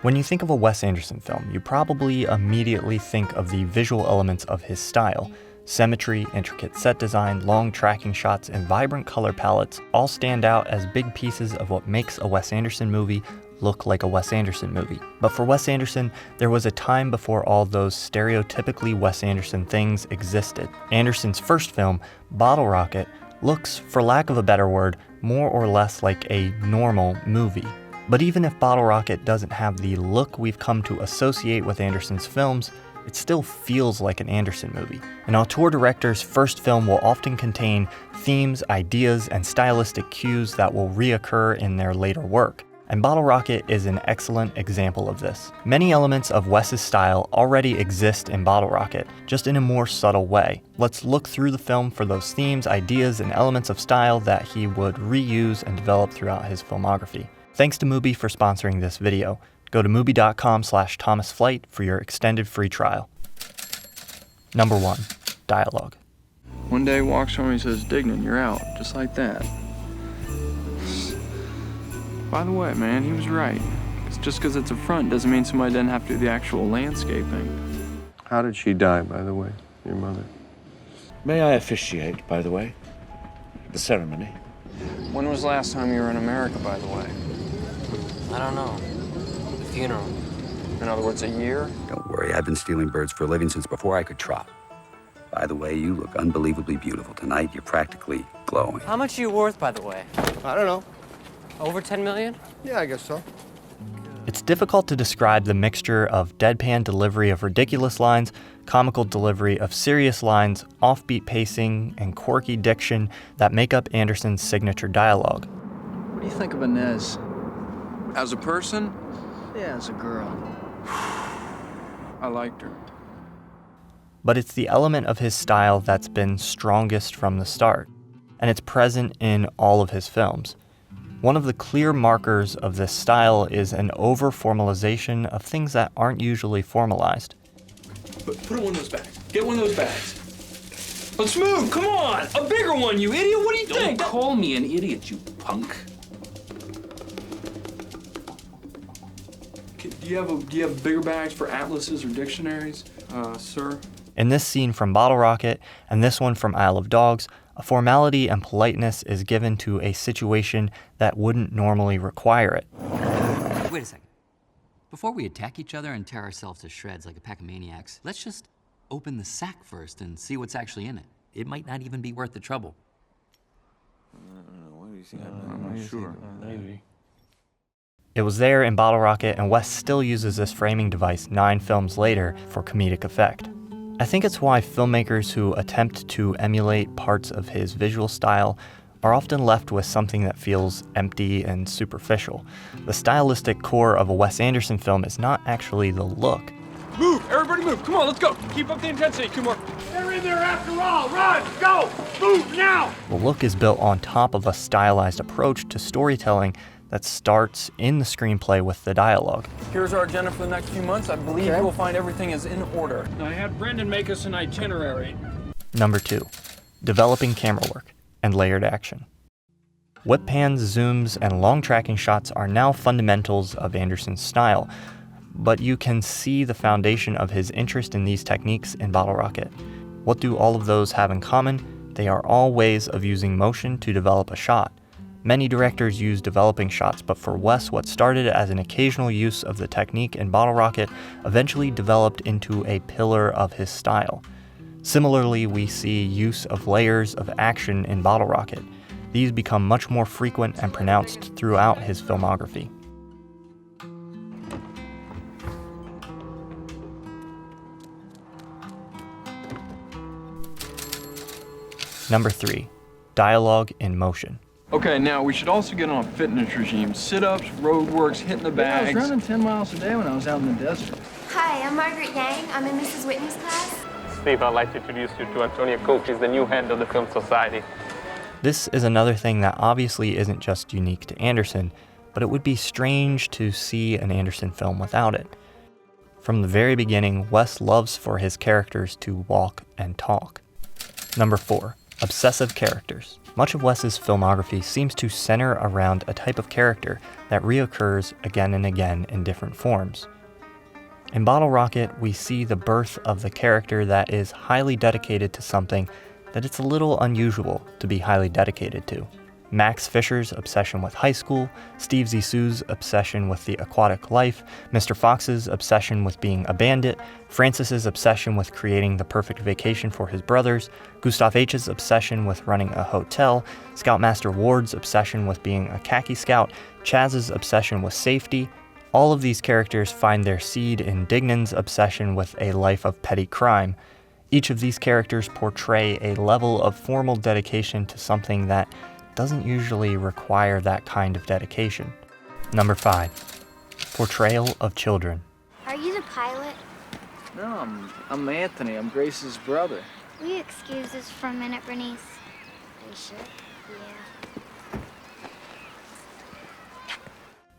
When you think of a Wes Anderson film, you probably immediately think of the visual elements of his style. Symmetry, intricate set design, long tracking shots, and vibrant color palettes all stand out as big pieces of what makes a Wes Anderson movie look like a Wes Anderson movie. But for Wes Anderson, there was a time before all those stereotypically Wes Anderson things existed. Anderson's first film, Bottle Rocket, looks, for lack of a better word, more or less like a normal movie. But even if Bottle Rocket doesn't have the look we've come to associate with Anderson's films, it still feels like an Anderson movie. An auteur director's first film will often contain themes, ideas, and stylistic cues that will reoccur in their later work. And Bottle Rocket is an excellent example of this. Many elements of Wes's style already exist in Bottle Rocket, just in a more subtle way. Let's look through the film for those themes, ideas, and elements of style that he would reuse and develop throughout his filmography. Thanks to Mubi for sponsoring this video. Go to mubi.com/ThomasFlight for your extended free trial. Number 1, dialogue. One day he walks home and he says, "Dignan, you're out," just like that. By the way, man, he was right. It's just because it's a front doesn't mean somebody doesn't have to do the actual landscaping. How did she die, by the way, your mother? May I officiate, by the way? The ceremony. When was the last time you were in America, by the way? I don't know. The funeral. In other words, a year? Don't worry, I've been stealing birds for a living since before I could trot. By the way, you look unbelievably beautiful tonight. You're practically glowing. How much are you worth, by the way? I don't know. Over 10 million? Yeah, I guess so. It's difficult to describe the mixture of deadpan delivery of ridiculous lines, comical delivery of serious lines, offbeat pacing, and quirky diction that make up Anderson's signature dialogue. What do you think of Inez? As a person? Yeah, as a girl. I liked her. But it's the element of his style that's been strongest from the start, and it's present in all of his films. One of the clear markers of this style is an over-formalization of things that aren't usually formalized. Put in one of those bags. Get one of those bags. Let's move, come on! A bigger one, you idiot! What do you think? Don't call me an idiot, you punk. Do you have bigger bags for atlases or dictionaries, sir? In this scene from Bottle Rocket and this one from Isle of Dogs, a formality and politeness is given to a situation that wouldn't normally require it. Wait a second. Before we attack each other and tear ourselves to shreds like a pack of maniacs, let's just open the sack first and see what's actually in it. It might not even be worth the trouble. What do you think? I'm not sure. Maybe. It was there in Bottle Rocket, and Wes still uses this framing device 9 films later for comedic effect. I think it's why filmmakers who attempt to emulate parts of his visual style are often left with something that feels empty and superficial. The stylistic core of a Wes Anderson film is not actually the look. Move! Everybody move! Come on, let's go! Keep up the intensity, Kumar. They're in there after all! Run! Go! Move now! The look is built on top of a stylized approach to storytelling that starts in the screenplay with the dialogue. Here's our agenda for the next few months. I believe you will find everything is in order. I had Brendan make us an itinerary. Number 2, developing camera work and layered action. Whip pans, zooms, and long tracking shots are now fundamentals of Anderson's style, but you can see the foundation of his interest in these techniques in Bottle Rocket. What do all of those have in common? They are all ways of using motion to develop a shot. Many directors use developing shots, but for Wes, what started as an occasional use of the technique in Bottle Rocket eventually developed into a pillar of his style. Similarly, we see use of layers of action in Bottle Rocket. These become much more frequent and pronounced throughout his filmography. Number 3, dialogue in motion. Okay, now we should also get on a fitness regime. Sit-ups, road works, hitting the bags. I was running 10 miles a day when I was out in the desert. Hi, I'm Margaret Yang. I'm in Mrs. Whitney's class. Steve, I'd like to introduce you to Antonia Cook. She's the new head of the Film Society. This is another thing that obviously isn't just unique to Anderson, but it would be strange to see an Anderson film without it. From the very beginning, Wes loves for his characters to walk and talk. Number 4, Obsessive characters. Much of Wes's filmography seems to center around a type of character that reoccurs again and again in different forms. In Bottle Rocket, we see the birth of the character that is highly dedicated to something that it's a little unusual to be highly dedicated to. Max Fisher's obsession with high school, Steve Zissou's obsession with the aquatic life, Mr. Fox's obsession with being a bandit, Francis's obsession with creating the perfect vacation for his brothers, Gustav H's obsession with running a hotel, Scoutmaster Ward's obsession with being a khaki scout, Chaz's obsession with safety. All of these characters find their seed in Dignan's obsession with a life of petty crime. Each of these characters portray a level of formal dedication to something that doesn't usually require that kind of dedication. Number 5, portrayal of children. Are you the pilot? No, I'm Anthony. I'm Grace's brother. Will you excuse us for a minute, Bernice? Are you sure? Yeah.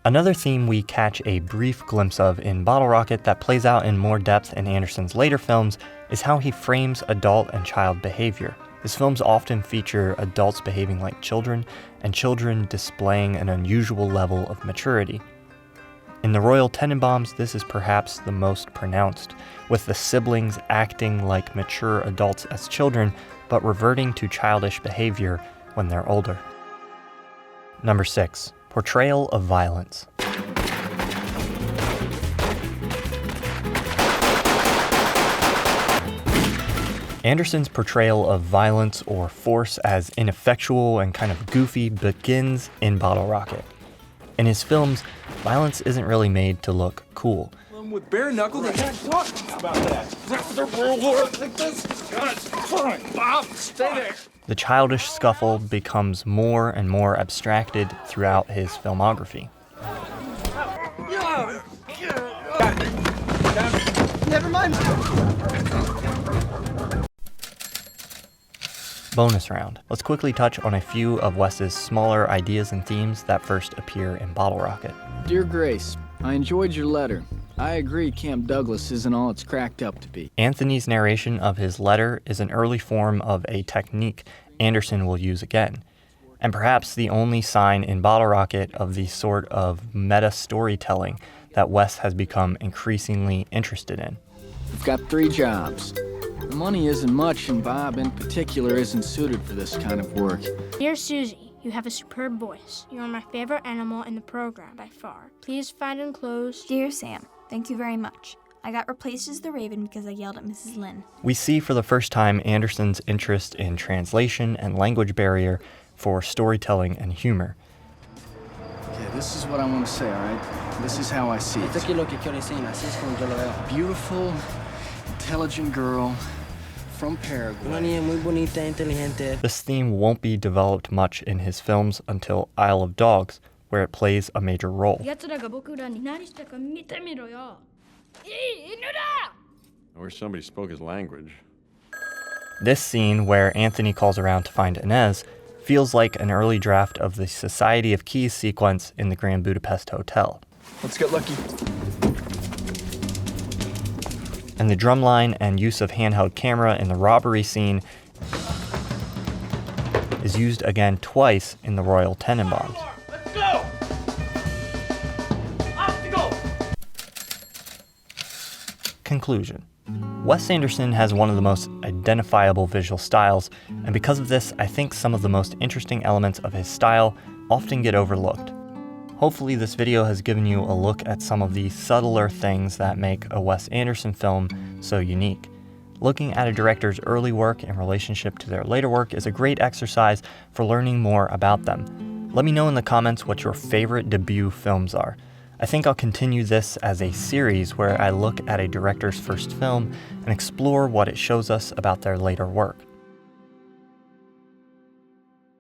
Another theme we catch a brief glimpse of in Bottle Rocket that plays out in more depth in Anderson's later films is how he frames adult and child behavior. His films often feature adults behaving like children, and children displaying an unusual level of maturity. In The Royal Tenenbaums, this is perhaps the most pronounced, with the siblings acting like mature adults as children, but reverting to childish behavior when they're older. Number 6, portrayal of violence. Anderson's portrayal of violence or force as ineffectual and kind of goofy begins in Bottle Rocket. In his films, violence isn't really made to look cool. With bare knuckles, I can't talk about that. They're like this. God, fine, Bob, stay there. The childish scuffle becomes more and more abstracted throughout his filmography. Never mind. Bonus round. Let's quickly touch on a few of Wes's smaller ideas and themes that first appear in Bottle Rocket. Dear Grace, I enjoyed your letter. I agree Camp Douglas isn't all it's cracked up to be. Anthony's narration of his letter is an early form of a technique Anderson will use again, and perhaps the only sign in Bottle Rocket of the sort of meta storytelling that Wes has become increasingly interested in. We've got 3 jobs. The money isn't much, and Bob in particular isn't suited for this kind of work. Dear Susie, you have a superb voice. You are my favorite animal in the program by far. Please find enclosed. Dear Sam, thank you very much. I got replaced as the Raven because I yelled at Mrs. Lynn. We see for the first time Anderson's interest in translation and language barrier for storytelling and humor. Okay, this is what I want to say, all right? This is how I see it. Beautiful, intelligent girl from Paraguay. This theme won't be developed much in his films until Isle of Dogs, where it plays a major role. I wish somebody spoke his language. This scene, where Anthony calls around to find Inez, feels like an early draft of the Society of Keys sequence in the Grand Budapest Hotel. Let's get lucky. And the drumline and use of handheld camera in the robbery scene is used again twice in the Royal Tenenbaums. Let's go! Off to go! Conclusion. Wes Anderson has one of the most identifiable visual styles, and because of this, I think some of the most interesting elements of his style often get overlooked. Hopefully this video has given you a look at some of the subtler things that make a Wes Anderson film so unique. Looking at a director's early work in relationship to their later work is a great exercise for learning more about them. Let me know in the comments what your favorite debut films are. I think I'll continue this as a series where I look at a director's first film and explore what it shows us about their later work.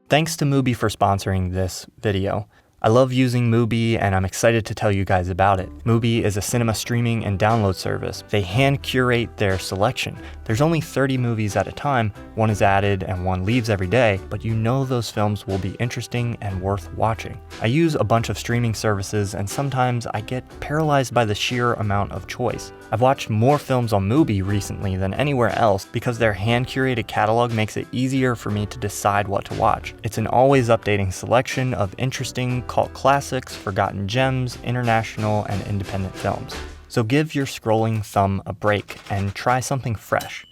Thanks to Mubi for sponsoring this video. I love using Mubi, and I'm excited to tell you guys about it. Mubi is a cinema streaming and download service. They hand curate their selection. There's only 30 movies at a time, one is added and one leaves every day, but you know those films will be interesting and worth watching. I use a bunch of streaming services, and sometimes I get paralyzed by the sheer amount of choice. I've watched more films on Mubi recently than anywhere else because their hand-curated catalog makes it easier for me to decide what to watch. It's an always updating selection of interesting cult classics, forgotten gems, international and independent films. So give your scrolling thumb a break and try something fresh.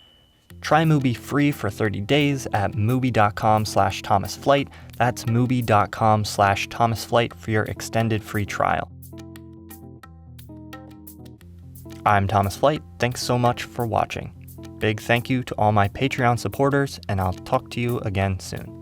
Try Mubi free for 30 days at mubi.com/ThomasFlight. That's mubi.com/ThomasFlight for your extended free trial. I'm Thomas Flight. Thanks so much for watching. Big thank you to all my Patreon supporters, and I'll talk to you again soon.